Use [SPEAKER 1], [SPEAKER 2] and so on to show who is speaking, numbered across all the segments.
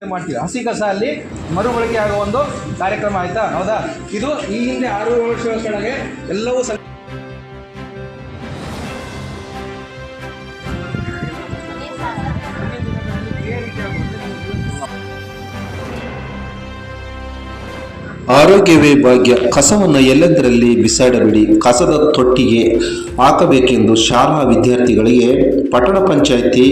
[SPEAKER 1] ಮಾಡ್ತೀವಿ. ಹಸಿ ಕಸ ಅಲ್ಲಿ ಮರುಬಳಕೆ ಆಗುವ ಒಂದು ಕಾರ್ಯಕ್ರಮ ಆಯ್ತಾ, ಹೌದಾ? ಇದು ಈ ಹಿಂದೆ 6 ವರ್ಷಗಳ ಕೆಳಗೆ ಎಲ್ಲವೂ
[SPEAKER 2] ಆರೋಗ್ಯವೇ ಭಾಗ್ಯ. ಕಸವನ್ನು ಎಲ್ಲೆಂದರಲ್ಲಿ ಬಿಸಾಡಬೇಡಿ, ಕಸದ ತೊಟ್ಟಿಗೆ ಹಾಕಬೇಕೆಂದು ಶಾಲಾ ವಿದ್ಯಾರ್ಥಿಗಳಿಗೆ ಪಟ್ಟಣ ಪಂಚಾಯಿತಿ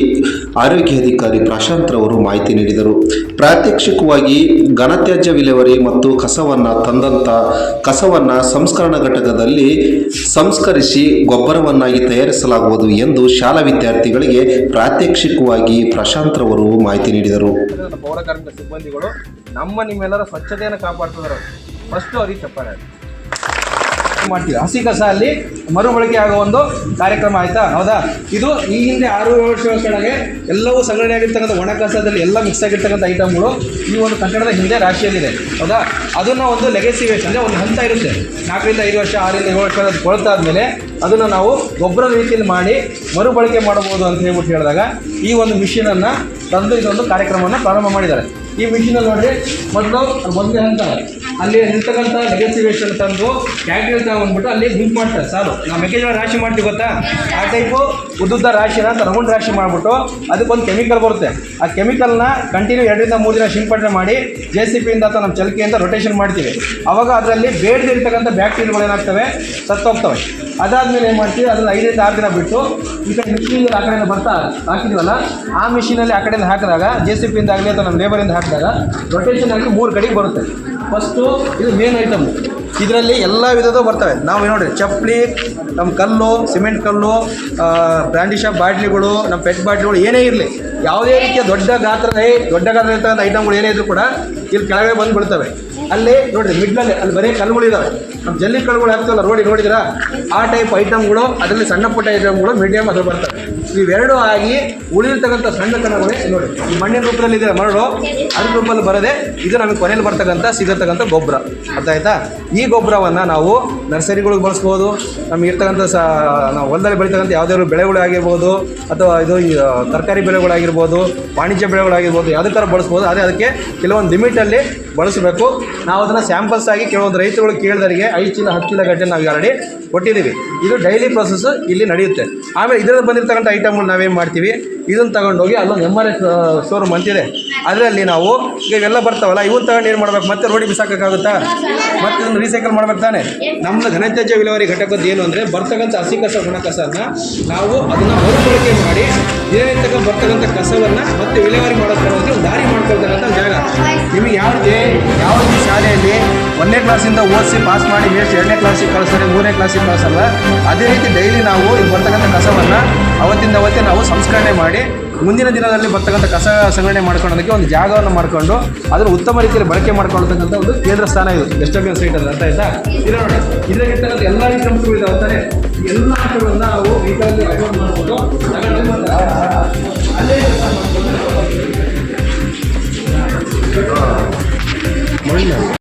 [SPEAKER 2] ಆರೋಗ್ಯಾಧಿಕಾರಿ ಪ್ರಶಾಂತ್ ರವರು ಮಾಹಿತಿ ನೀಡಿದರು. ಪ್ರಾತ್ಯಕ್ಷಿಕವಾಗಿ ಘನತ್ಯಾಜ್ಯ ವಿಲೇವಾರಿ ಮತ್ತು ಕಸವನ್ನು ಸಂಸ್ಕರಣಾ ಘಟಕದಲ್ಲಿ ಸಂಸ್ಕರಿಸಿ ಗೊಬ್ಬರವನ್ನಾಗಿ ತಯಾರಿಸಲಾಗುವುದು ಎಂದು ಶಾಲಾ ವಿದ್ಯಾರ್ಥಿಗಳಿಗೆ ಪ್ರಾತ್ಯಕ್ಷಿಕವಾಗಿ ಪ್ರಶಾಂತ್ ರವರು ಮಾಹಿತಿ ನೀಡಿದರು.
[SPEAKER 1] ಪೌರ ಕಾರ್ಮಿಕ ಸಿಬ್ಬಂದಿಗಳು ನಿಮ್ಮೆಲ್ಲರ ಸ್ವಚ್ಛತೆಯನ್ನು ಕಾಪಾಡ್ತಿದ್ದಾರೆ. ಫಸ್ಟ್ ಅವ್ರಿಗೆ ಚಪ್ಪಾಳೆ ಮಾಡ್ತೀವಿ. ಹಸಿ ಕಸ ಅಲ್ಲಿ ಮರುಬಳಕೆ ಆಗುವ ಒಂದು ಕಾರ್ಯಕ್ರಮ ಆಯ್ತಾ, ಹೌದಾ? ಇದು ಈ ಹಿಂದೆ 6 ವರ್ಷಗಳ ಕೆಳಗೆ ಎಲ್ಲವೂ ಸಂಗ್ರಹಣೆ ಆಗಿರ್ತಕ್ಕಂಥ ಒಣ ಕಸದಲ್ಲಿ ಎಲ್ಲ ಮಿಕ್ಸ್ ಆಗಿರ್ತಕ್ಕಂಥ ಐಟಮ್ಗಳು ಈ ಒಂದು ಕಟ್ಟಡದ ಹಿಂದೆ ರಾಶಿಯಲ್ಲಿದೆ, ಹೌದಾ? ಅದನ್ನು ಒಂದು ಲೆಗಸಿ ವೇಸ್ಟ್ ಅಂದರೆ ಒಂದು ಹಂತ ಇರುತ್ತೆ. 4 ರಿಂದ 5 ವರ್ಷ 6 ರಿಂದ 7 ವರ್ಷ ಕೊಳ್ತಾದ್ಮೇಲೆ ಅದನ್ನು ನಾವು ಗೊಬ್ಬರದ ರೀತಿಯಲ್ಲಿ ಮಾಡಿ ಮರುಬಳಕೆ ಮಾಡಬಹುದು ಅಂತ ಹೇಳ್ಬಿಟ್ಟು ಹೇಳಿದಾಗ ಈ ಒಂದು ಮಿಷಿನನ್ನು ತಂದು ಇದೊಂದು ಕಾರ್ಯಕ್ರಮವನ್ನು ಪ್ರಾರಂಭ ಮಾಡಿದ್ದಾರೆ. ಈ ಮಿಷಿನಲ್ಲಿ ನೋಡಿರಿ, ಮೊದಲನೇ ಹಂತ ಅಲ್ಲಿ ನಿಲ್ತಕ್ಕಂಥ ಲೆಗಸಿ ವೇಸ್ಟನ್ನು ತಂದು ಕ್ಯಾಟ್ರಿಯಲ್ಲಿ ತಗೊಂಡ್ಬಿಟ್ಟು ಅಲ್ಲಿ ಗುಂಪು ಮಾಡ್ತಾರೆ. ಸಾಲು ನಾವು ಮೆಕ್ಕೆಜೋಳ ರಾಶಿ ಮಾಡ್ತೀವಿ ಗೊತ್ತಾ, ಆ ಟೈಪು ಉದ್ದುದ್ದ ರಾಶಿನ ರೌಂಡ್ ರಾಶಿ ಮಾಡಿಬಿಟ್ಟು ಅದಕ್ಕೊಂದು ಕೆಮಿಕಲ್ ಬರುತ್ತೆ. ಆ ಕೆಮಿಕಲ್ನ ಕಂಟಿನ್ಯೂ 2 ರಿಂದ 3 ದಿನ ಸಿಂಪಡಣೆ ಮಾಡಿ JCBಯಿಂದ ಅಥವಾ ನಮ್ಮ ಚಲಕೆಯಿಂದ ರೊಟೇಷನ್ ಮಾಡ್ತೀವಿ. ಆವಾಗ ಅದರಲ್ಲಿ ಬೇಡದಿರ್ತಕ್ಕಂಥ ಬ್ಯಾಕ್ಟೀರಿಯಾಗಳು ಏನಾಗ್ತವೆ, ಸತ್ತೋಗ್ತವೆ. ಅದಾದಮೇಲೆ ಏನು ಮಾಡ್ತೀವಿ, ಅದನ್ನು 5 ರಿಂದ 6 ದಿನ ಬಿಟ್ಟು ಈ ಕಡೆ ಮಿಷಿನಲ್ಲಿ ಆ ಕಡೆಯಿಂದ ಬರ್ತಾ ಹಾಕಿದ್ವಲ್ಲ, ಆ ಮಿಷಿನಲ್ಲಿ ಆ ಕಡೆಯಿಂದ ಹಾಕಿದಾಗ JCBಯಿಂದ ಆಗಲಿ ಅಥವಾ ನಮ್ಮ ಲೇಬರಿಂದ ಹಾಕಿದಾಗ ರೊಟೇಷನ್ ಆಗಿ 3 ಕಡೆಗೆ ಬರುತ್ತೆ. ಫಸ್ಟು ಇದು ಮೇನ್ ಐಟಮ್. ಇದರಲ್ಲಿ ಎಲ್ಲ ವಿಧದ ಬರ್ತವೆ. ನಾವು ನೋಡಿ ಚಪ್ಪಲಿ, ನಮ್ಮ ಕಲ್ಲು, ಸಿಮೆಂಟ್ ಕಲ್ಲು, ಬ್ರ್ಯಾಂಡಿ ಶಾಪ್ ಬಾಟ್ಲಿಗಳು, ನಮ್ಮ ಪೆಟ್ ಬಾಟ್ಲಿಗಳು ಏನೇ ಇರಲಿ, ಯಾವುದೇ ರೀತಿಯ ದೊಡ್ಡ ಗಾತ್ರ ಇರ್ತಕ್ಕಂಥ ಐಟಮ್ಗಳು ಏನೇ ಇದ್ರೂ ಕೂಡ ಇಲ್ಲಿ ಕೆಳಗಡೆ ಬಂದು ಬಿಡ್ತವೆ. ಅಲ್ಲಿ ನೋಡಿರಿ ಮಿಡ್ಲಲ್ಲಿ ಅಲ್ಲಿ ಬರೀ ಕಲ್ಲುಗಳಿದ್ದಾವೆ. ನಮ್ಮ ಜಲ್ಲಿ ಕಲ್ಲುಗಳು ಹಾಕ್ತವಲ್ಲ ನೋಡಿದ್ದೀರಾ, ಆ ಟೈಪ್ ಐಟಮ್ಗಳು, ಅದರಲ್ಲಿ ಸಣ್ಣ ಪುಟ್ಟ ಐಟಮ್ಗಳು ಮೀಡಿಯಮ್ ಅದು ಬರ್ತವೆ. ಇವೆರಡು ಆಗಿ ಉಳಿದಿರ್ತಕ್ಕಂಥ ಸಣ್ಣ ಕಣಗಳೇ ನೋಡಿ ಈ ಮಣ್ಣಿನ ರೂಪದಲ್ಲಿ ಇದೆ ಮರಳು, ಅದ್ರ ರೂಪದಲ್ಲಿ ಬರದೆ ಇದು ನಮಗೆ ಕೊನೆಯಲ್ಲಿ ಸಿಗತಕ್ಕಂಥ ಗೊಬ್ಬರ. ಅರ್ಥ ಆಯ್ತಾ? ಈ ಗೊಬ್ಬರವನ್ನು ನಾವು ನರ್ಸರಿಗಳಿಗೆ ಬಳಸ್ಬೋದು. ನಮಗೆ ಇರ್ತಕ್ಕಂಥ ನಾವು ಹೊಲದಲ್ಲಿ ಬೆಳೀತಕ್ಕಂಥ ಯಾವುದಾದ್ರು ಬೆಳೆಗಳಾಗಿರ್ಬೋದು ಅಥವಾ ಇದು ತರಕಾರಿ ಬೆಳೆಗಳಾಗಿರ್ಬೋದು, ವಾಣಿಜ್ಯ ಬೆಳೆಗಳಾಗಿರ್ಬೋದು, ಯಾವುದೇ ಥರ ಬಳಸ್ಬೋದು. ಅದಕ್ಕೆ ಕೆಲವೊಂದು ಲಿಮಿಟಲ್ಲಿ ಬಳಸಬೇಕು. ನಾವು ಅದನ್ನು ಸ್ಯಾಂಪಲ್ಸ್ ಆಗಿ ಕೆಲವೊಂದು ರೈತರುಗಳು ಕೇಳಿದವರಿಗೆ 5 ಚೀಲ 10 ಚೀಲ ಗಟ್ಟೆ ನಾವು ಆಲ್ರೆಡಿ ಕೊಟ್ಟಿದ್ದೀವಿ. ಇದು ಡೈಲಿ ಪ್ರೊಸೆಸ್ ಇಲ್ಲಿ ನಡೆಯುತ್ತೆ. ಆಮೇಲೆ ಇದರಲ್ಲಿ ಬಂದಿರ್ತಕ್ಕಂಥ ಐಟಮ್ಗಳು ನಾವೇನು ಮಾಡ್ತೀವಿ, ಇದನ್ನು ತಗೊಂಡೋಗಿ ಅಲ್ಲೊಂದು MRS ಶೋರೂಮ್ ಅಂತಿದೆ, ಅದರಲ್ಲಿ ನಾವು ಈಗ ಇವೆಲ್ಲ ಬರ್ತಾವಲ್ಲ, ಇವನ್ನ ತಗೊಂಡು ಏನು ಮಾಡ್ಬೇಕು, ಮತ್ತೆ ರೋಡಿಗೆ ಬಿಸಾಕೋಕ್ಕಾಗುತ್ತಾ? ಮತ್ತೆ ಇದನ್ನು ರೀಸೈಕಲ್ ಮಾಡ್ಬೇಕು ತಾನೆ. ನಮ್ಮದು ಘನತ್ಯಾಜ್ಯ ವಿಲೇವಾರಿ ಘಟಕದ್ದು ಏನು ಅಂದರೆ ಬರ್ತಕ್ಕಂಥ ಹಸಿ ಕಸ ಒಣ ಕಸನ ನಾವು ಅದನ್ನು ಮರುಬಳಕೆ ಮಾಡಿ ದಿನನಿತ್ಯ ಬರ್ತಕ್ಕಂಥ ಕಸವನ್ನು ಮತ್ತೆ ವಿಲೇವಾರಿ ಮಾಡೋದಕ್ಕೆ ಒಂದು ದಾರಿ ಮಾಡ್ಕೊಳ್ತಕ್ಕಂಥ ಜಾಗ. ನಿಮಗೆ ಯಾವುದೇ ಶಾಲೆಯಲ್ಲಿ 1ನೇ ಕ್ಲಾಸಿಂದ ಓದಿಸಿ ಪಾಸ್ ಮಾಡಿ ನೆಕ್ಸ್ಟ್ 2ನೇ ಕ್ಲಾಸಿಗೆ ಕಳಿಸ್ತಾರೆ, 3ನೇ ಕ್ಲಾಸಿಗೆ ಕಳಿಸಲ್ಲ. ಅದೇ ರೀತಿ ಡೈಲಿ ನಾವು ಇಲ್ಲಿ ಬರ್ತಕ್ಕಂಥ ಕಸವನ್ನು ಅವತ್ತೇ ನಾವು ಸಂಸ್ಕರಣೆ ಮಾಡಿ ಮುಂದಿನ ದಿನದಲ್ಲಿ ಬರ್ತಕ್ಕಂಥ ಕಸ ಸಂಗ್ರಹಣೆ ಮಾಡ್ಕೊಳ್ಳೋದಕ್ಕೆ ಒಂದು ಜಾಗವನ್ನು ಮಾಡಿಕೊಂಡು ಅದನ್ನು ಉತ್ತಮ ರೀತಿಯಲ್ಲಿ ಬಳಕೆ ಮಾಡ್ಕೊಳ್ತಕ್ಕಂಥ ಒಂದು ಕೇಂದ್ರ ಸ್ಥಾನ ಇದು ಡಸ್ಟ್ಬಿನ್ ಸೈಟ್ ಅಂತ. ಅರ್ಥ ಆಯ್ತಾ? ಇದು ನೋಡಿ, ಇದರಲ್ಲಿರ್ತಕ್ಕಂಥ ಎಲ್ಲ ಐಟಮ್ಸ್ಗಳು ಇದಾವೆ. ಎಲ್ಲ ಅಂಶಗಳನ್ನು ನಾವು ವೆಹಿಕಲಲ್ಲಿ